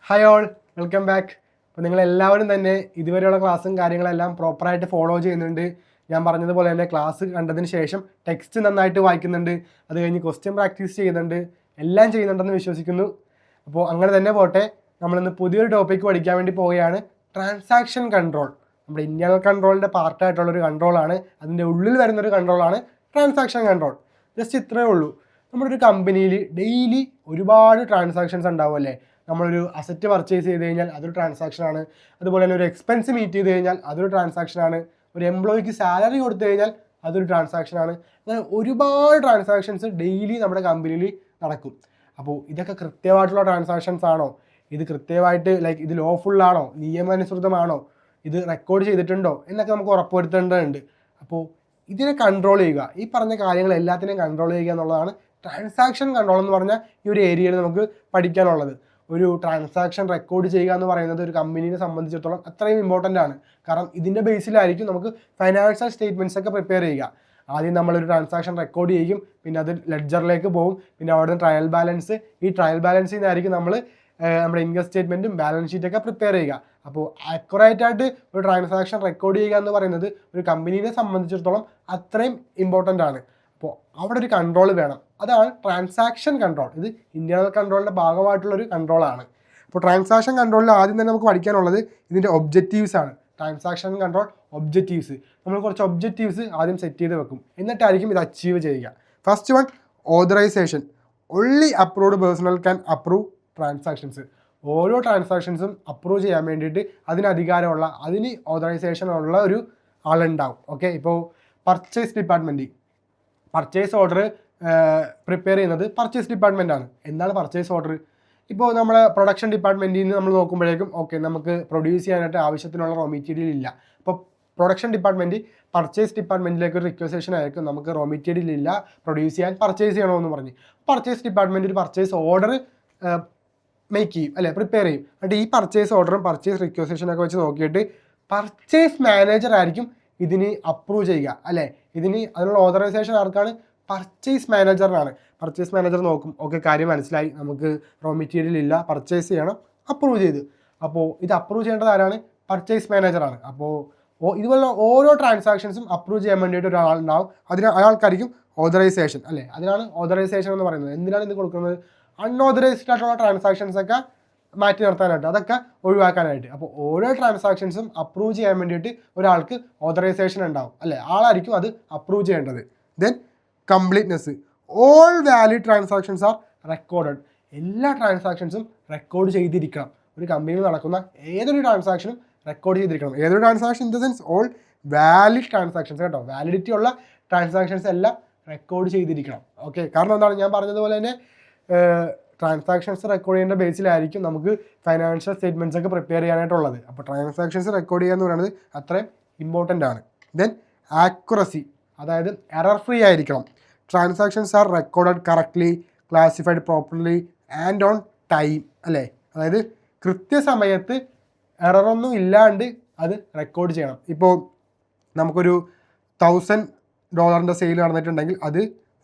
Hi all, welcome back. അപ്പോൾ നിങ്ങളെല്ലാവരും തന്നെ ഇതുവരെയുള്ള ക്ലാസ്സും കാര്യങ്ങളെല്ലാം പ്രോപ്പറായിട്ട് ഫോളോ ചെയ്യുന്നുണ്ട്. ഞാൻ പറഞ്ഞതുപോലെ തന്നെ ക്ലാസ് കണ്ടതിന് ശേഷം ടെക്സ്റ്റ് നന്നായിട്ട് വായിക്കുന്നുണ്ട്, അത് കഴിഞ്ഞ് ക്വസ്റ്റ്യൻ പ്രാക്ടീസ് ചെയ്യുന്നുണ്ട്, എല്ലാം ചെയ്യുന്നുണ്ടെന്ന് വിശ്വസിക്കുന്നു. അപ്പോൾ അങ്ങനെ തന്നെ പോട്ടെ. നമ്മളിന്ന് പുതിയൊരു ടോപ്പിക്ക് പഠിക്കാൻ വേണ്ടി പോവുകയാണ്. Transaction control. നമ്മുടെ ഇന്റേണൽ കൺട്രോളിൻ്റെ പാർട്ടായിട്ടുള്ളൊരു കൺട്രോളാണ്, അതിൻ്റെ ഉള്ളിൽ വരുന്നൊരു കൺട്രോളാണ് ട്രാൻസാക്ഷൻ കൺട്രോൾ. ജസ്റ്റ് ഇത്രയേ ഉള്ളൂ. നമ്മുടെ ഒരു കമ്പനിയിൽ ഡെയിലി ഒരുപാട് ട്രാൻസാക്ഷൻസ് ഉണ്ടാവും അല്ലേ. നമ്മളൊരു അസറ്റ് പർച്ചേസ് ചെയ്ത് കഴിഞ്ഞാൽ അതൊരു ട്രാൻസാക്ഷനാണ്. അതുപോലെ തന്നെ ഒരു എക്സ്പെൻസ് മീറ്റ് ചെയ്ത് കഴിഞ്ഞാൽ അതൊരു ട്രാൻസാക്ഷനാണ്. ഒരു എംപ്ലോയിക്ക് സാലറി കൊടുത്തു കഴിഞ്ഞാൽ അതൊരു ട്രാൻസാക്ഷനാണ്. അങ്ങനെ ഒരുപാട് ട്രാൻസാക്ഷൻസ് ഡെയിലി നമ്മുടെ കമ്പനിയിൽ നടക്കും. അപ്പോൾ ഇതൊക്കെ കൃത്യമായിട്ടുള്ള ട്രാൻസാക്ഷൻസ് ആണോ? ഇത് കൃത്യമായിട്ട് ഇത് ലോഫുള്ളാണോ, നിയമാനുസൃതമാണോ, ഇത് റെക്കോർഡ് ചെയ്തിട്ടുണ്ടോ എന്നൊക്കെ നമുക്ക് ഉറപ്പുവരുത്തേണ്ടതുണ്ട്. അപ്പോൾ ഇതിനെ കൺട്രോൾ ചെയ്യുക, ഈ പറഞ്ഞ കാര്യങ്ങൾ എല്ലാത്തിനെയും കൺട്രോൾ ചെയ്യുക എന്നുള്ളതാണ് ട്രാൻസാക്ഷൻ കൺട്രോൾ എന്ന് പറഞ്ഞാൽ ഈ ഒരു ഏരിയയിൽ നമുക്ക് പഠിക്കാനുള്ളത്. ഒരു ട്രാൻസാക്ഷൻ റെക്കോർഡ് ചെയ്യുക എന്ന് പറയുന്നത് ഒരു കമ്പനീനെ സംബന്ധിച്ചിടത്തോളം അത്രയും ഇമ്പോർട്ടൻ്റ് ആണ്. കാരണം ഇതിൻ്റെ ബേസിലായിരിക്കും നമുക്ക് ഫൈനാൻഷ്യൽ സ്റ്റേറ്റ്മെൻറ്റ്സ് ഒക്കെ പ്രിപ്പയർ ചെയ്യുക. ആദ്യം നമ്മളൊരു ട്രാൻസാക്ഷൻ റെക്കോർഡ് ചെയ്യും, പിന്നെ അത് ലെഡ്ജറിലേക്ക് പോകും, പിന്നെ അവിടുന്ന് ട്രയൽ ബാലൻസ്, ഈ ട്രയൽ ബാലൻസിൽ നിന്നായിരിക്കും നമ്മൾ നമ്മുടെ ഇൻകം സ്റ്റേറ്റ്മെൻറ്റും ബാലൻസ് ഷീറ്റൊക്കെ പ്രിപ്പയർ ചെയ്യുക. അപ്പോൾ ആക്യുറേറ്റ് ആയിട്ട് ഒരു ട്രാൻസാക്ഷൻ റെക്കോർഡ് ചെയ്യുക എന്ന് പറയുന്നത് ഒരു കമ്പനീനെ സംബന്ധിച്ചിടത്തോളം അത്രയും ഇമ്പോർട്ടൻ്റ് ആണ്. അപ്പോൾ അവിടെ ഒരു കൺട്രോൾ വേണം, അതാണ് ട്രാൻസാക്ഷൻ കൺട്രോൾ. ഇത് ഇന്റേണൽ കൺട്രോളിൻ്റെ ഭാഗമായിട്ടുള്ളൊരു കൺട്രോളാണ്. അപ്പോൾ ട്രാൻസാക്ഷൻ കൺട്രോളിൽ ആദ്യം തന്നെ നമുക്ക് പഠിക്കാനുള്ളത് ഇതിൻ്റെ ഒബ്ജക്റ്റീവ്സ് ആണ്. ട്രാൻസാക്ഷൻ കൺട്രോൾ ഒബ്ജക്റ്റീവ്സ്, നമ്മൾ കുറച്ച് ഒബ്ജക്റ്റീവ്സ് ആദ്യം സെറ്റ് ചെയ്ത് വെക്കും, എന്നിട്ടായിരിക്കും ഇത് അച്ചീവ് ചെയ്യുക. First one, authorisation. Only approved personnel can approve transactions. ഓരോ ട്രാൻസാക്ഷൻസും അപ്രൂവ് ചെയ്യാൻ വേണ്ടിയിട്ട് അതിന് അധികാരമുള്ള, അതിന് ഓതറൈസേഷൻ ഉള്ള ഒരു ആളുണ്ടാവും. ഓക്കെ, ഇപ്പോൾ purchase department purchase order prepare ചെയ്യുന്നത് പർച്ചേസ് ഡിപ്പാർട്ട്മെൻ്റ് ആണ്. എന്താണ് പർച്ചേസ് ഓർഡർ? ഇപ്പോൾ നമ്മുടെ പ്രൊഡക്ഷൻ ഡിപ്പാർട്ട്മെൻറ്റിൽ നിന്ന് നമ്മൾ നോക്കുമ്പോഴേക്കും ഓക്കെ, നമുക്ക് പ്രൊഡ്യൂസ് ചെയ്യാനായിട്ട് ആവശ്യത്തിനുള്ള റോ മെറ്റീരിയൽ ഇല്ല. അപ്പോൾ പ്രൊഡക്ഷൻ ഡിപ്പാർട്ട്മെൻറ്റ് പർച്ചേസ് ഡിപ്പാർട്ട്മെൻറ്റിലേക്ക് ഒരു റിക്വസ്റ്റേഷൻ ആയിരിക്കും, നമുക്ക് റോ മെറ്റീരിയൽ ഇല്ല, പ്രൊഡ്യൂസ് ചെയ്യാൻ പർച്ചേസ് ചെയ്യണമെന്ന് പറഞ്ഞ്. പർച്ചേസ് ഡിപ്പാർട്ട്മെൻറ്റ് ഒരു പർച്ചേസ് ഓർഡർ മേക്ക് ചെയ്യും അല്ലെ, പ്രിപ്പയർ ചെയ്യും. എന്നിട്ട് ഈ പർച്ചേസ് ഓർഡറും പർച്ചേസ് റിക്വസ്റ്റേഷനൊക്കെ വെച്ച് നോക്കിയിട്ട് പർച്ചേസ് മാനേജർ ആയിരിക്കും ഇതിന് അപ്രൂവ് ചെയ്യുക അല്ലേ. അതിനുള്ള ഓതറൈസേഷൻ ആർക്കാണ്? പർച്ചേസ് മാനേജറിനാണ്. പർച്ചേസ് മാനേജർ നോക്കും, ഓക്കെ കാര്യം മനസ്സിലായി, നമുക്ക് റോ മെറ്റീരിയൽ ഇല്ല, പർച്ചേസ് ചെയ്യണം, അപ്രൂവ് ചെയ്ത്. അപ്പോൾ ഇത് അപ്രൂവ് ചെയ്യേണ്ടത് ആരാണ്? പർച്ചേസ് മാനേജറാണ്. അപ്പോൾ ഇതുപോലെ ഓരോ ട്രാൻസാക്ഷൻസും അപ്രൂവ് ചെയ്യാൻ വേണ്ടിയിട്ട് ഒരാളുണ്ടാവും, അയാൾക്കായിരിക്കും ഓതറൈസേഷൻ അല്ലേ. അതിനാണ് ഓതറൈസേഷൻ എന്ന് പറയുന്നത്. എന്തിനാണ് ഇത് കൊടുക്കുന്നത്? അൺഓതറൈസ്ഡ് ആയിട്ടുള്ള ട്രാൻസാക്ഷൻസ് ഒക്കെ മാറ്റി നിർത്താനായിട്ട്, അതൊക്കെ ഒഴിവാക്കാനായിട്ട്. അപ്പോൾ ഓരോ ട്രാൻസാക്ഷൻസും അപ്രൂവ് ചെയ്യാൻ വേണ്ടിയിട്ട് ഒരാൾക്ക് ഓതറൈസേഷൻ ഉണ്ടാവും അല്ലേ, ആളായിരിക്കും അത് അപ്രൂവ് ചെയ്യേണ്ടത്. Then completeness. All valid transactions are recorded. എല്ലാ ട്രാൻസാക്ഷൻസും റെക്കോർഡ് ചെയ്തിരിക്കണം. ഒരു കമ്പനിയിൽ നടക്കുന്ന ഏതൊരു ട്രാൻസാക്ഷനും റെക്കോർഡ് ചെയ്തിരിക്കണം. ഏതൊരു transaction in the sense all valid transactions കേട്ടോ, വാലിഡിറ്റി ഉള്ള ട്രാൻസാക്ഷൻസ് എല്ലാം റെക്കോർഡ് ചെയ്തിരിക്കണം. ഓക്കെ, കാരണം എന്താണ്, ഞാൻ പറഞ്ഞതുപോലെ തന്നെ ട്രാൻസാക്ഷൻസ് റെക്കോർഡ് ചെയ്യേണ്ട ബേസിലായിരിക്കും നമുക്ക് ഫൈനാൻഷ്യൽ സ്റ്റേറ്റ്മെൻറ്റ്സ് ഒക്കെ പ്രിപ്പയർ ചെയ്യാനായിട്ടുള്ളത്. അപ്പോൾ ട്രാൻസാക്ഷൻസ് റെക്കോർഡ് ചെയ്യുക എന്ന് പറയുന്നത് അത്രയും ഇമ്പോർട്ടൻ്റ് ആണ്. ദെൻ ആക്യുറസി, അതായത് എറർ ഫ്രീ ആയിരിക്കണം. Transactions are recorded correctly, classified properly and on time അല്ലേ. അതായത് കൃത്യസമയത്ത് എററൊന്നും ഇല്ലാണ്ട് അത് റെക്കോർഡ് ചെയ്യണം. ഇപ്പോൾ നമുക്കൊരു $1000 സെയിൽ നടന്നിട്ടുണ്ടെങ്കിൽ അത്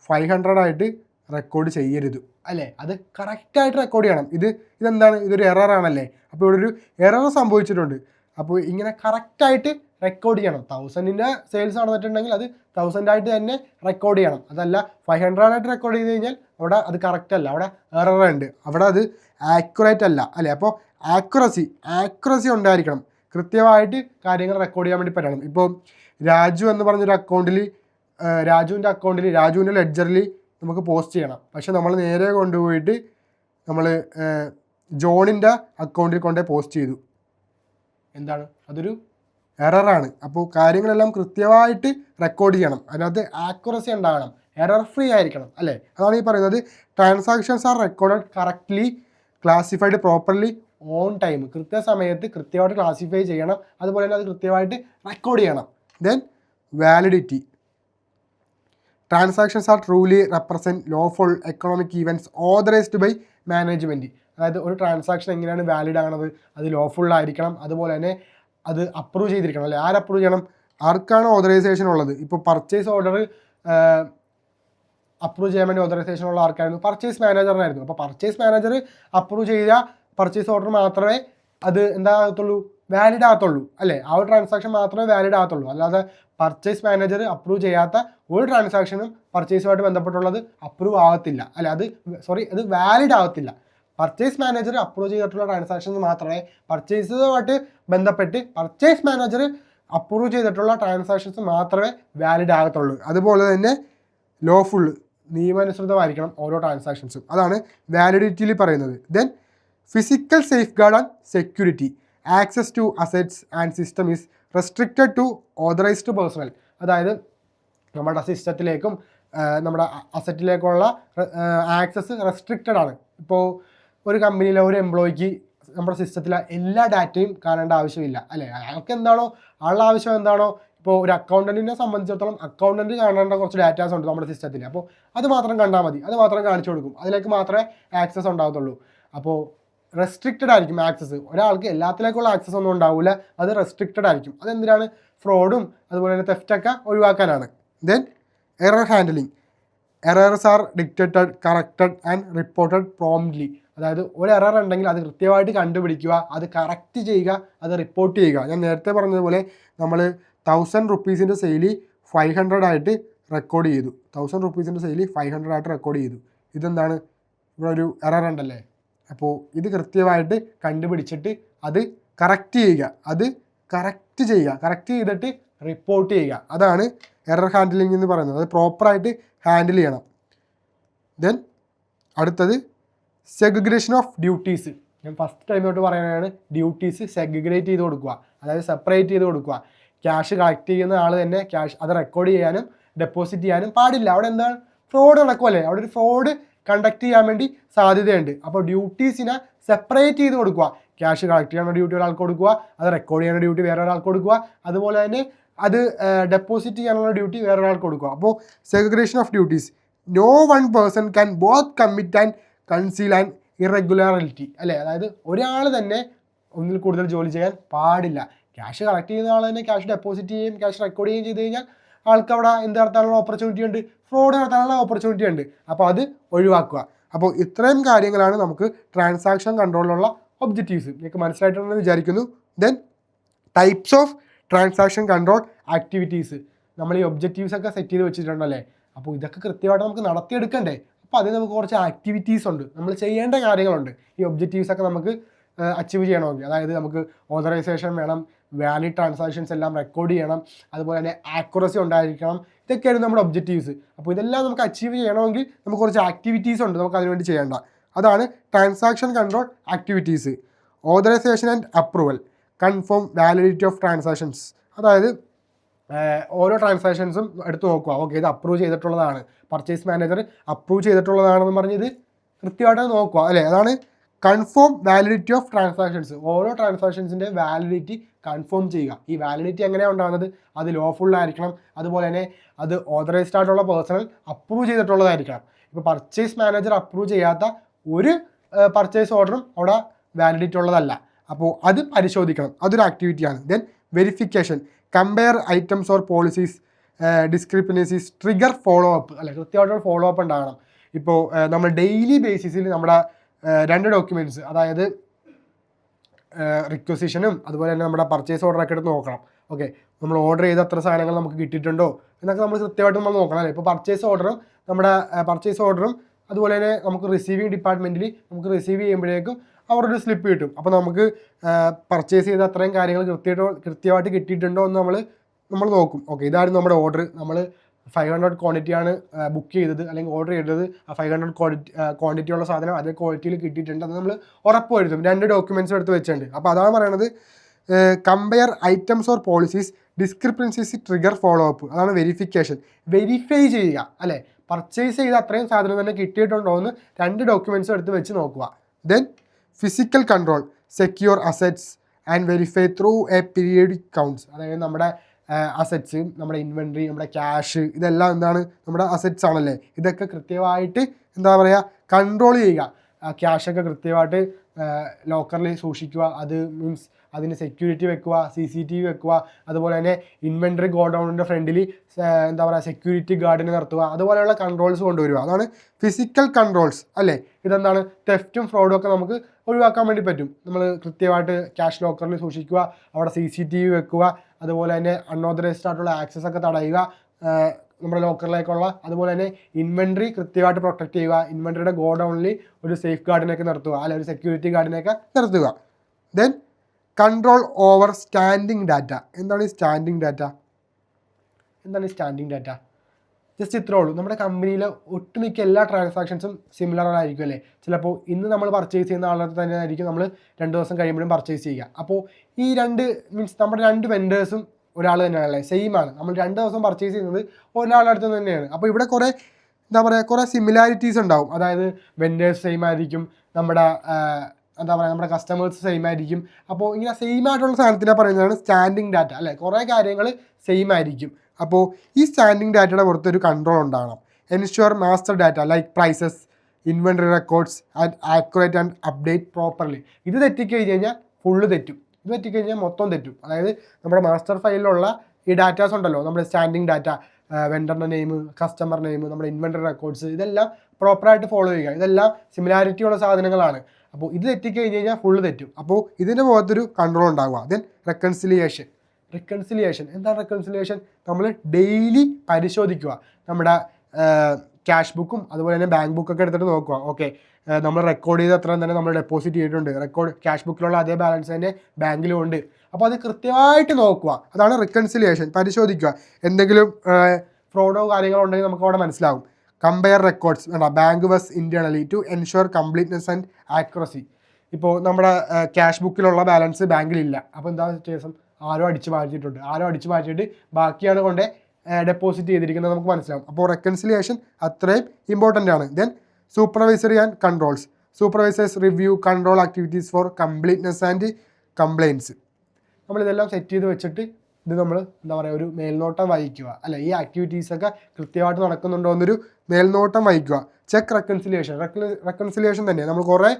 500 ആയിട്ട് റെക്കോർഡ് ചെയ്യരുത് അല്ലേ, അത് കറക്റ്റായിട്ട് റെക്കോർഡ് ചെയ്യണം. ഇതെന്താണ്, ഇതൊരു എററാണല്ലേ. അപ്പോൾ ഇവിടെ ഒരു എറർ സംഭവിച്ചിട്ടുണ്ട്, അപ്പോൾ ഇങ്ങനെ കറക്റ്റായിട്ട് റെക്കോർഡ് ചെയ്യണം. 1000 സെയിൽസ് നടന്നിട്ടുണ്ടെങ്കിൽ അത് 1000 ആയിട്ട് തന്നെ റെക്കോർഡ് ചെയ്യണം. അതല്ല 500 ആയിട്ട് റെക്കോർഡ് ചെയ്ത് കഴിഞ്ഞാൽ അവിടെ അത് കറക്റ്റ് അല്ല, അവിടെ എറർ ഉണ്ട്, അവിടെ അത് ആക്യുറേറ്റ് അല്ല അല്ലേ. അപ്പോൾ ആക്യുറസി ഉണ്ടായിരിക്കണം, കൃത്യമായിട്ട് കാര്യങ്ങൾ റെക്കോർഡ് ചെയ്യാൻ വേണ്ടി പറ്റണം. ഇപ്പോൾ രാജു എന്ന് പറഞ്ഞൊരു അക്കൗണ്ടിൽ, രാജുവിൻ്റെ ലെഡ്ജറിൽ നമുക്ക് പോസ്റ്റ് ചെയ്യണം. പക്ഷെ നമ്മൾ നേരെ കൊണ്ടുപോയിട്ട് നമ്മൾ ജോണിൻ്റെ അക്കൗണ്ടിൽ കൊണ്ടുപോയി പോസ്റ്റ് ചെയ്തു. എന്താണ്, അതൊരു എററാണ്. അപ്പോൾ കാര്യങ്ങളെല്ലാം കൃത്യമായിട്ട് റെക്കോർഡ് ചെയ്യണം, അതിനകത്ത് ആക്യുറസി ഉണ്ടാകണം, എറർ ഫ്രീ ആയിരിക്കണം അല്ലേ. അതാണ് ഈ പറയുന്നത് transactions are recorded correctly, classified properly, on time. കൃത്യസമയത്ത് കൃത്യമായിട്ട് ക്ലാസിഫൈ ചെയ്യണം, അതുപോലെ തന്നെ അത് കൃത്യമായിട്ട് റെക്കോർഡ് ചെയ്യണം. Then validity. Transactions are truly represent lawful economic events authorised by management. അതായത് ഒരു ട്രാൻസാക്ഷൻ എങ്ങനെയാണ് വാലിഡ് ആണത്, അത് ലോഫുൾ ആയിരിക്കണം, അതുപോലെ തന്നെ അത് അപ്രൂവ് ചെയ്തിരിക്കണം അല്ലേ. ആര് അപ്രൂവ് ചെയ്യണം? ആർക്കാണ് ഓതറൈസേഷൻ ഉള്ളത്? ഇപ്പോൾ പർച്ചേസ് ഓർഡർ അപ്രൂവ് ചെയ്യാൻ വേണ്ടി ഓതറൈസേഷൻ ഉള്ള ആർക്കായിരുന്നു? പർച്ചേസ് മാനേജറിനായിരുന്നു. അപ്പോൾ പർച്ചേസ് മാനേജർ അപ്രൂവ് ചെയ്ത പർച്ചേസ് ഓർഡർ മാത്രമേ അത് എന്താകത്തുള്ളൂ, വാലിഡ് ആകത്തുള്ളൂ അല്ലേ. ആ ഒരു ട്രാൻസാക്ഷൻ മാത്രമേ വാലിഡ് ആകത്തുള്ളൂ. അല്ലാതെ പർച്ചേസ് മാനേജർ അപ്രൂവ് ചെയ്യാത്ത ഒരു ട്രാൻസാക്ഷനും പർച്ചേസുമായിട്ട് ബന്ധപ്പെട്ടുള്ളത് അപ്രൂവ് ആകത്തില്ല അല്ലെ, അത് വാലിഡ് ആകത്തില്ല. പർച്ചേസ് മാനേജർ അപ്രൂവ് ചെയ്തിട്ടുള്ള ട്രാൻസാക്ഷൻസ് മാത്രമേ പർച്ചേസുമായിട്ട് ബന്ധപ്പെട്ട് പർച്ചേസ് മാനേജർ അപ്രൂവ് ചെയ്തിട്ടുള്ള ട്രാൻസാക്ഷൻസ് മാത്രമേ വാലിഡ് ആകത്തുള്ളൂ. അതുപോലെ തന്നെ ലോഫുൾ, നിയമാനുസൃതമായിരിക്കണം ഓരോ ട്രാൻസാക്ഷൻസും. അതാണ് വാലിഡിറ്റിയിൽ പറയുന്നത്. Then physical safeguard and security, access to assets and system is restricted to authorised personnel. അതായത് നമ്മുടെ സിസ്റ്റത്തിലേക്കും നമ്മുടെ അസറ്റിലേക്കുള്ള ആക്സസ് റെസ്ട്രിക്റ്റഡ് ആണ്. ഇപ്പോൾ ഒരു കമ്പനിയിലെ ഒരു എംപ്ലോയിക്ക് നമ്മുടെ സിസ്റ്റത്തിലെ എല്ലാ ഡാറ്റയും കാണേണ്ട ആവശ്യമില്ല അല്ലേ. അയാൾക്ക് എന്താണോ ആളുടെ ആവശ്യം എന്താണോ, ഇപ്പോൾ ഒരു അക്കൗണ്ടൻറ്റിനെ സംബന്ധിച്ചിടത്തോളം അക്കൗണ്ടൻറ്റ് കാണേണ്ട കുറച്ച് ഡാറ്റാസ് ഉണ്ട് നമ്മുടെ സിസ്റ്റത്തിൽ. അപ്പോൾ അത് മാത്രം കണ്ടാൽ മതി, അത് മാത്രം കാണിച്ചു കൊടുക്കും, അതിലേക്ക് മാത്രമേ ആക്സസ് ഉണ്ടാകത്തുള്ളൂ. അപ്പോൾ റെസ്ട്രിക്റ്റഡ് ആയിരിക്കും ആക്സസ്. ഒരാൾക്ക് എല്ലാത്തിലേക്കുള്ള ആക്സസ് ഒന്നും ഉണ്ടാവില്ല, അത് റെസ്ട്രിക്റ്റഡ് ആയിരിക്കും. അതെന്തിനാണ്? ഫ്രോഡും അതുപോലെ തന്നെ തെഫ്റ്റൊക്കെ ഒഴിവാക്കാനാണ്. Then error handling, errors R detected, corrected and reported promptly. അതായത് ഒരു എറർ ഉണ്ടെങ്കിൽ അത് കൃത്യമായിട്ട് കണ്ടുപിടിക്കുക, അത് കറക്റ്റ് ചെയ്യുക, അത് റിപ്പോർട്ട് ചെയ്യുക. ഞാൻ നേരത്തെ പറഞ്ഞതുപോലെ നമ്മൾ 1000 റുപ്പീസിൻ്റെ സെയിലി 500 ആയിട്ട് റെക്കോർഡ് ചെയ്തു. 1000 റുപ്പീസിൻ്റെ സെയിലി 500 ആയിട്ട് റെക്കോർഡ് ചെയ്തു. ഇതെന്താണ്? ഇവിടെ ഒരു എറർ ഉണ്ടല്ലേ. അപ്പോൾ ഇത് കൃത്യമായിട്ട് കണ്ടുപിടിച്ചിട്ട് അത് കറക്റ്റ് ചെയ്യുക, അത് കറക്റ്റ് ചെയ്യുക, കറക്റ്റ് ചെയ്തിട്ട് റിപ്പോർട്ട് ചെയ്യുക. അതാണ് എറർ ഹാൻഡ്ലിംഗ് എന്ന് പറയുന്നത്. അത് പ്രോപ്പറായിട്ട് ഹാൻഡിൽ ചെയ്യണം. ദെൻ അടുത്തത് സെഗ്രിഗേഷൻ ഓഫ് ഡ്യൂട്ടീസ്. ഞാൻ ഫസ്റ്റ് ടൈം തൊട്ട് പറയുന്നതാണ് ഡ്യൂട്ടീസ് സെഗ്രിഗേറ്റ് ചെയ്ത് കൊടുക്കുക, അതായത് സെപ്പറേറ്റ് ചെയ്ത് കൊടുക്കുക. ക്യാഷ് കളക്ട് ചെയ്യുന്ന ആൾ തന്നെ ക്യാഷ് അത് റെക്കോർഡ് ചെയ്യാനും ഡെപ്പോസിറ്റ് ചെയ്യാനും പാടില്ല. അവിടെ എന്താണ്? ഫ്രോഡ് നടക്കുമല്ലേ, അവിടെ ഒരു ഫ്രോഡ് കണ്ടക്ട് ചെയ്യാൻ വേണ്ടി സാധ്യതയുണ്ട്. അപ്പോൾ ഡ്യൂട്ടീസിനെ സെപ്പറേറ്റ് ചെയ്ത് കൊടുക്കുക. ക്യാഷ് കളക്ട് ചെയ്യാനുള്ള ഡ്യൂട്ടി ഒരാൾക്ക് കൊടുക്കുക, അത് റെക്കോർഡ് ചെയ്യാനുള്ള ഡ്യൂട്ടി വേറെ ഒരാൾക്ക് കൊടുക്കുക, അതുപോലെ തന്നെ അത് ഡെപ്പോസിറ്റ് ചെയ്യാനുള്ള ഡ്യൂട്ടി വേറെ ഒരാൾക്ക് കൊടുക്കുക. അപ്പോൾ segregation of duties, no one person can both commit and conceal and irregularity അല്ലേ. അതായത് ഒരാൾ തന്നെ ഒന്നിൽ കൂടുതൽ ജോലി ചെയ്യാൻ പാടില്ല. ക്യാഷ് കളക്ട് ചെയ്യുന്ന ആൾ തന്നെ ക്യാഷ് ഡെപ്പോസിറ്റ് ചെയ്യുകയും ക്യാഷ് റെക്കോർഡ് ചെയ്യുകയും ചെയ്ത് കഴിഞ്ഞാൽ ആൾക്ക് അവിടെ എന്ത് നടത്താനുള്ള ഓപ്പർച്യൂണിറ്റി ഉണ്ട്? ഫ്രോഡ് നടത്താനുള്ള ഓപ്പർച്യൂണിറ്റി ഉണ്ട്. അപ്പോൾ അത് ഒഴിവാക്കുക. അപ്പോൾ ഇത്രയും കാര്യങ്ങളാണ് നമുക്ക് ട്രാൻസാക്ഷൻ കൺട്രോളിലുള്ള ഒബ്ജക്റ്റീവ്സ്. നിങ്ങൾക്ക് മനസ്സിലായിട്ടുണ്ടെന്ന് വിചാരിക്കുന്നു. Then types of transaction control activities. നമ്മൾ ഈ ഒബ്ജക്റ്റീവ്സ് ഒക്കെ സെറ്റ് ചെയ്ത് വെച്ചിട്ടുണ്ടല്ലേ. അപ്പോൾ ഇതൊക്കെ കൃത്യമായിട്ട് നമുക്ക് നടത്തിയെടുക്കണ്ടേ. അപ്പോൾ അതിന് നമുക്ക് കുറച്ച് ആക്ടിവിറ്റീസ് ഉണ്ട്, നമ്മൾ ചെയ്യേണ്ട കാര്യങ്ങളുണ്ട്. ഈ ഒബ്ജക്റ്റീവ്സ് ഒക്കെ നമുക്ക് അച്ചീവ് ചെയ്യണമെങ്കിൽ, അതായത് നമുക്ക് ഓതറൈസേഷൻ വേണം, വാലിഡ് ട്രാൻസാക്ഷൻസ് എല്ലാം റെക്കോർഡ് ചെയ്യണം, അതുപോലെ തന്നെ ആക്യുറസി ഉണ്ടായിരിക്കണം. ഇതൊക്കെയായിരുന്നു നമ്മുടെ ഒബ്ജക്റ്റീവ്സ്. അപ്പോൾ ഇതെല്ലാം നമുക്ക് അച്ചീവ് ചെയ്യണമെങ്കിൽ നമുക്ക് കുറച്ച് ആക്ടിവിറ്റീസ് ഉണ്ട് നമുക്ക് അതിനുവേണ്ടി ചെയ്യേണ്ട. അതാണ് transaction control activities. Authorisation and approval, confirm validity of transactions. അതായത് ഓരോ ട്രാൻസാക്ഷൻസും എടുത്ത് നോക്കുക. ഓക്കെ, ഇത് അപ്രൂവ് ചെയ്തിട്ടുള്ളതാണ്, പർച്ചേസ് മാനേജർ അപ്രൂവ് ചെയ്തിട്ടുള്ളതാണെന്ന് പറഞ്ഞ് ഇത് കൃത്യമായിട്ട് നോക്കുക അല്ലേ. അതാണ് കൺഫേം വാലിഡിറ്റി ഓഫ് ട്രാൻസാക്ഷൻസ്. ഓരോ ട്രാൻസാക്ഷൻസിൻ്റെ വാലിഡിറ്റി കൺഫേം ചെയ്യുക. ഈ വാലിഡിറ്റി എങ്ങനെയാണ് ഉണ്ടാകുന്നത്? അത് ലോഫുൾ ആയിരിക്കണം, അതുപോലെ തന്നെ അത് ഓതറൈസ്ഡ് ആയിട്ടുള്ള പേഴ്സണൽ അപ്രൂവ് ചെയ്തിട്ടുള്ളതായിരിക്കണം. ഇപ്പോൾ പർച്ചേസ് മാനേജർ അപ്രൂവ് ചെയ്യാത്ത ഒരു പർച്ചേസ് ഓർഡറും അവിടെ വാലിഡിറ്റി ഉള്ളതല്ല. അപ്പോൾ അത് പരിശോധിക്കണം, അതൊരു ആക്ടിവിറ്റിയാണ്. Then verification, compare items or policies, discrepancies, trigger follow up അല്ലെ. കൃത്യമായിട്ടുള്ള ഫോളോ അപ്പ് ഉണ്ടാകണം. ഇപ്പോൾ നമ്മൾ ഡെയിലി ബേസിസിൽ നമ്മുടെ 2 ഡോക്യുമെൻറ്റ്സ്, അതായത് റിക്വസിഷനും അതുപോലെ തന്നെ നമ്മുടെ പർച്ചേസ് ഓർഡറൊക്കെ എടുത്ത് നോക്കണം. ഓക്കെ, നമ്മൾ ഓർഡർ ചെയ്ത അത്ര സാധനങ്ങൾ നമുക്ക് കിട്ടിയിട്ടുണ്ടോ എന്നൊക്കെ നമ്മൾ കൃത്യമായിട്ട് നമ്മൾ നോക്കണം അല്ലേ. ഇപ്പോൾ പർച്ചേസ് ഓർഡറും അതുപോലെ തന്നെ നമുക്ക് റിസീവിങ് ഡിപ്പാർട്ട്മെൻറ്റിൽ നമുക്ക് റിസീവ് ചെയ്യുമ്പോഴേക്കും അവരൊരു സ്ലിപ്പ് കിട്ടും. അപ്പോൾ നമുക്ക് പർച്ചേസ് ചെയ്ത അത്രയും കാര്യങ്ങൾ കൃത്യമായിട്ട് കിട്ടിയിട്ടുണ്ടോ എന്ന് നമ്മൾ നോക്കും. ഓക്കെ, ഇതായിരുന്നു നമ്മുടെ ഓർഡർ. നമ്മൾ 500 ക്വാണ്ടിറ്റിയാണ് ബുക്ക് ചെയ്തത് അല്ലെങ്കിൽ ഓർഡർ ചെയ്തത്. ആ 500 ക്വാണ്ടിറ്റി ഉള്ള സാധനം അതേ ക്വാളിറ്റിയിൽ കിട്ടിയിട്ടുണ്ട്. അത് നമ്മൾ ഉറപ്പ് വരുത്തും. 2 ഡോക്യുമെൻറ്റ്സും എടുത്ത് വെച്ചിട്ടുണ്ട്. അപ്പോൾ അതാണ് പറയണത് compare items or policies, discrepancies, trigger follow up. അതാണ് വെരിഫിക്കേഷൻ. വെരിഫൈ ചെയ്യുക അല്ലേ. പർച്ചേസ് ചെയ്ത അത്രയും സാധനം തന്നെ കിട്ടിയിട്ടുണ്ടോ എന്ന് 2 ഡോക്യുമെൻറ്റ്സും എടുത്ത് വെച്ച് നോക്കുക. Then physical control, secure assets and verify through A periodic counts. അതായത് നമ്മുടെ അസറ്റ്സ്, നമ്മുടെ ഇൻവെൻട്രി, നമ്മുടെ ക്യാഷ്, ഇതെല്ലാം എന്താണ്? നമ്മുടെ അസറ്റ്സ് ആണല്ലേ. ഇതൊക്കെ കൃത്യമായിട്ട് എന്താ പറയുക, കൺട്രോൾ ചെയ്യുക. ക്യാഷൊക്കെ കൃത്യമായിട്ട് ലോക്കറിൽ സൂക്ഷിക്കുക, അത് മീൻസ് അതിന് സെക്യൂരിറ്റി വെക്കുക, CCTV വെക്കുക, അതുപോലെ തന്നെ ഇൻവെൻറ്ററി ഗോഡൗണിൻ്റെ ഫ്രണ്ടിൽ എന്താ പറയുക സെക്യൂരിറ്റി ഗാർഡിനെ നിർത്തുക, അതുപോലെയുള്ള കൺട്രോൾസ് കൊണ്ടുവരിക. അതാണ് ഫിസിക്കൽ കൺട്രോൾസ് അല്ലേ. ഇതെന്താണ് തെഫ്റ്റും ഫ്രോഡും ഒക്കെ നമുക്ക് ഒഴിവാക്കാൻ വേണ്ടി പറ്റും. നമ്മൾ കൃത്യമായിട്ട് ക്യാഷ് ലോക്കറിൽ സൂക്ഷിക്കുക, അവിടെ CCTV വെക്കുക, അതുപോലെ തന്നെ അൺഓതറൈസ്ഡ് ആയിട്ടുള്ള ആക്സസ് ഒക്കെ തടയുക നമ്മുടെ ലോക്കറിലേക്കുള്ള, അതുപോലെ തന്നെ ഇൻവെൻട്രി കൃത്യമായിട്ട് പ്രൊട്ടക്ട് ചെയ്യുക, ഇൻവെൻട്രിയുടെ ഗോഡൗണിൽ ഒരു സേഫ് ഗാർഡിനെയൊക്കെ നിർത്തുക, അല്ലെ ഒരു സെക്യൂരിറ്റി ഗാർഡിനെയൊക്കെ നിർത്തുക. Then control over standing data. എന്താണ് ഈ സ്റ്റാൻഡിങ് ഡാറ്റ? ജസ്റ്റ് ഇത്രേ ഉള്ളൂ. നമ്മുടെ കമ്പനിയിലെ ഒട്ടുമിക്ക എല്ലാ ട്രാൻസാക്ഷൻസും സിമിലർ ആയിരിക്കും അല്ലേ. ചിലപ്പോൾ ഇന്ന് നമ്മൾ പർച്ചേസ് ചെയ്യുന്ന ആളുടെ തന്നെ ആയിരിക്കും നമ്മൾ 2 ദിവസം കഴിയുമ്പോഴും പർച്ചേസ് ചെയ്യുക. അപ്പോൾ ഈ മീൻസ് നമ്മുടെ 2 വെൻഡേഴ്സും ഒരാൾ തന്നെയാണല്ലേ, സെയിം ആണ്. നമ്മൾ 2 ദിവസം പർച്ചേസ് ചെയ്യുന്നത് ഒരാളുടെ അടുത്ത് തന്നെയാണ്. അപ്പോൾ ഇവിടെ കുറേ സിമിലാരിറ്റീസ് ഉണ്ടാവും. അതായത് വെൻഡേഴ്സ് സെയിം ആയിരിക്കും, നമ്മുടെ കസ്റ്റമേഴ്സ് സെയിം ആയിരിക്കും. അപ്പോൾ ഇങ്ങനെ സെയിം ആയിട്ടുള്ള സാധനത്തിനെ പറയുന്നതാണ് സ്റ്റാൻഡിങ് ഡാറ്റ അല്ലേ. കുറേ കാര്യങ്ങൾ സെയിം ആയിരിക്കും. അപ്പോൾ ഈ സ്റ്റാൻഡിങ് ഡാറ്റയുടെ പുറത്തൊരു കൺട്രോൾ ഉണ്ടാകണം. Ensure master data like prices, inventory records and accurate and update properly. ഇത് തെറ്റിക്കഴിഞ്ഞ് കഴിഞ്ഞാൽ ഫുള്ള് തെറ്റും. ഇത് തെറ്റിക്കഴിഞ്ഞാൽ മൊത്തം തെറ്റും. അതായത് നമ്മുടെ മാസ്റ്റർ ഫയലിലുള്ള ഈ ഡാറ്റാസ് ഉണ്ടല്ലോ, നമ്മുടെ സ്റ്റാൻഡിങ് ഡാറ്റ, വെണ്ടറിൻ്റെ നെയിം, കസ്റ്റമർ നെയിം, നമ്മുടെ ഇൻവെൻട്രി റെക്കോർഡ്സ്, ഇതെല്ലാം പ്രോപ്പറായിട്ട് ഫോളോ ചെയ്യുക. ഇതെല്ലാം സിമിലാരിറ്റി ഉള്ള സാധനങ്ങളാണ്. അപ്പോൾ ഇത് തെറ്റിക്കഴിഞ്ഞ് കഴിഞ്ഞാൽ ഫുള്ള് തെറ്റും. അപ്പോൾ ഇതിൻ്റെ മുഖത്തൊരു കൺട്രോൾ ഉണ്ടാവുക. Then reconciliation. എന്താണ് റെക്കൺസിലിയേഷൻ? നമ്മൾ ഡെയിലി പരിശോധിക്കുക. നമ്മുടെ ക്യാഷ് ബുക്കും അതുപോലെ തന്നെ ബാങ്ക് ബുക്കൊക്കെ എടുത്തിട്ട് നോക്കുക. ഓക്കെ, നമ്മൾ റെക്കോർഡ് ചെയ്ത് അത്രയും തന്നെ നമ്മൾ ഡെപ്പോസിറ്റ് ചെയ്തിട്ടുണ്ട്, ക്യാഷ് ബുക്കിലുള്ള അതേ ബാലൻസ് തന്നെ ബാങ്കിലും ഉണ്ട്. അപ്പോൾ അത് കൃത്യമായിട്ട് നോക്കുക. അതാണ് റെക്കൺസിലിയേഷൻ, പരിശോധിക്കുക. എന്തെങ്കിലും ഫ്രോഡോ കാര്യങ്ങളോ ഉണ്ടെങ്കിൽ നമുക്ക് അവിടെ മനസ്സിലാവും. Compare records bank was internally to ensure completeness and accuracy. ഇപ്പോൾ നമ്മുടെ ക്യാഷ് ബുക്കിലുള്ള ബാലൻസ് ബാങ്കിലില്ല. അപ്പോൾ എന്താ ശേഷം ആരോ അടിച്ചു മാറ്റിയിട്ട് ബാക്കിയാണ് കൊണ്ട് ഡെപ്പോസിറ്റ് ചെയ്തിരിക്കുന്നത് നമുക്ക് മനസ്സിലാവും. അപ്പോൾ റെക്കൺസിലിയേഷൻ അത്രയും ഇമ്പോർട്ടൻ്റ് ആണ്. Then supervisory and controls. Supervisors review control activities for completeness and compliance. നമ്മളിതെല്ലാം സെറ്റ് ചെയ്ത് വെച്ചിട്ട് ഇത് നമ്മൾ ഒരു മേൽനോട്ടം വഹിക്കുക അല്ലെ. ഈ ആക്ടിവിറ്റീസൊക്കെ കൃത്യമായിട്ട് നടക്കുന്നുണ്ടോ എന്നൊരു മേൽനോട്ടം വഹിക്കുക. ചെക്ക് റെക്കൺസിലിയേഷൻ തന്നെ നമ്മൾ കുറേ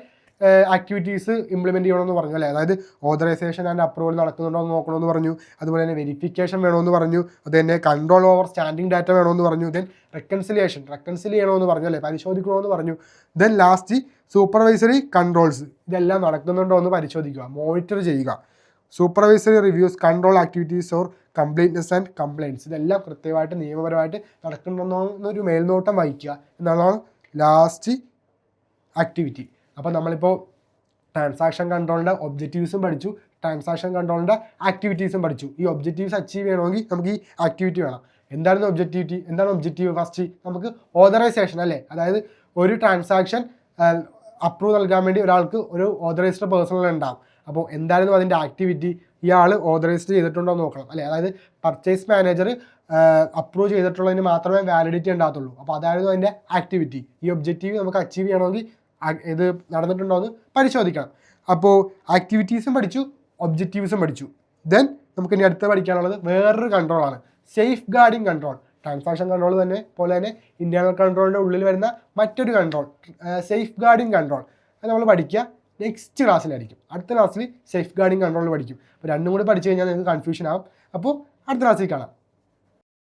ആക്ടിവിറ്റീസ് ഇംപ്ലിമെൻറ്റ് ചെയ്യണമെന്ന് പറഞ്ഞു അല്ലേ. അതായത് ഓതറൈസേഷൻ ആൻഡ് അപ്രൂവൽ നടക്കുന്നുണ്ടോ എന്ന് നോക്കണമെന്ന് പറഞ്ഞു, അതുപോലെ തന്നെ വെരിഫിക്കേഷൻ വേണമെന്ന് പറഞ്ഞു, അത് തന്നെ കൺട്രോൾ ഓവർ സ്റ്റാൻഡിങ് ഡാറ്റ വേണമെന്ന് പറഞ്ഞു, ദെൻ റെക്കൺസിൽ ചെയ്യണമെന്ന് പറഞ്ഞു അല്ലേ, പരിശോധിക്കണമെന്ന് പറഞ്ഞു. Then last supervisory controls. ഇതെല്ലാം നടക്കുന്നുണ്ടോ എന്ന് പരിശോധിക്കുക, മോണിറ്റർ ചെയ്യുക. Supervisory reviews control activities or completeness and compliance. ഇതെല്ലാം കൃത്യമായിട്ട് നിയമപരമായിട്ട് നടക്കുന്നുണ്ടോന്നൊരു മേൽനോട്ടം വഹിക്കുക എന്നാണ് ലാസ്റ്റ് ആക്ടിവിറ്റി. അപ്പോൾ നമ്മളിപ്പോൾ ട്രാൻസാക്ഷൻ കൺട്രോളിൻ്റെ ഒബ്ജക്റ്റീവ്സും പഠിച്ചു, ട്രാൻസാക്ഷൻ കൺട്രോളിൻ്റെ ആക്ടിവിറ്റീസും പഠിച്ചു. ഈ ഒബ്ജക്റ്റീവ്സ് അച്ചീവ് ചെയ്യണമെങ്കിൽ നമുക്ക് ഈ ആക്ടിവിറ്റി വേണം. എന്താണ് ഒബ്ജക്റ്റീവ്? ഫസ്റ്റ് നമുക്ക് ഓതറൈസേഷൻ അല്ലേ. അതായത് ഒരു ട്രാൻസാക്ഷൻ അപ്രൂവ് നൽകാൻ വേണ്ടി ഒരാൾക്ക് ഒരു ഓതറൈസ്ഡ് പേഴ്സണൽ ഉണ്ടാകും. അപ്പോൾ എന്തായിരുന്നു അതിൻ്റെ ആക്ടിവിറ്റി? ഇയാൾ ഓതറൈസ്ഡ് ചെയ്തിട്ടുണ്ടോ എന്ന് നോക്കണം അല്ലേ. അതായത് പർച്ചേസ് മാനേജർ അപ്രൂവ് ചെയ്തിട്ടുള്ളതിന് മാത്രമേ വാലിഡിറ്റി ഉണ്ടാകത്തുള്ളൂ. അപ്പോൾ അതായിരുന്നു അതിൻ്റെ ആക്ടിവിറ്റി. ഈ ഒബ്ജക്റ്റീവ് നമുക്ക് അച്ചീവ് ചെയ്യണമെങ്കിൽ ഇത് നടന്നിട്ടുണ്ടോ എന്ന് പരിശോധിക്കണം. അപ്പോൾ ആക്ടിവിറ്റീസും പഠിച്ചു, ഒബ്ജക്റ്റീവ്സും പഠിച്ചു. ദെൻ നമുക്ക് ഇനി അടുത്ത് പഠിക്കാനുള്ളത് വേറൊരു കൺട്രോളാണ്, safeguarding control. Transaction control പോലെ തന്നെ ഇൻറ്റേർണൽ കൺട്രോളിൻ്റെ ഉള്ളിൽ വരുന്ന മറ്റൊരു കൺട്രോൾ, സേഫ് ഗാർഡിങ് കൺട്രോൾ. അത് നമ്മൾ പഠിക്കുക നെക്സ്റ്റ് ക്ലാസ്സിലായിരിക്കും. അടുത്ത ക്ലാസ്സിൽ സേഫ് ഗാർഡിങ് കൺട്രോൾ പഠിക്കും. അപ്പോൾ രണ്ടും കൂടി പഠിച്ചു കഴിഞ്ഞാൽ നിങ്ങൾക്ക് കൺഫ്യൂഷൻ ആവും. അപ്പോൾ അടുത്ത ക്ലാസ്സിൽ കാണാം.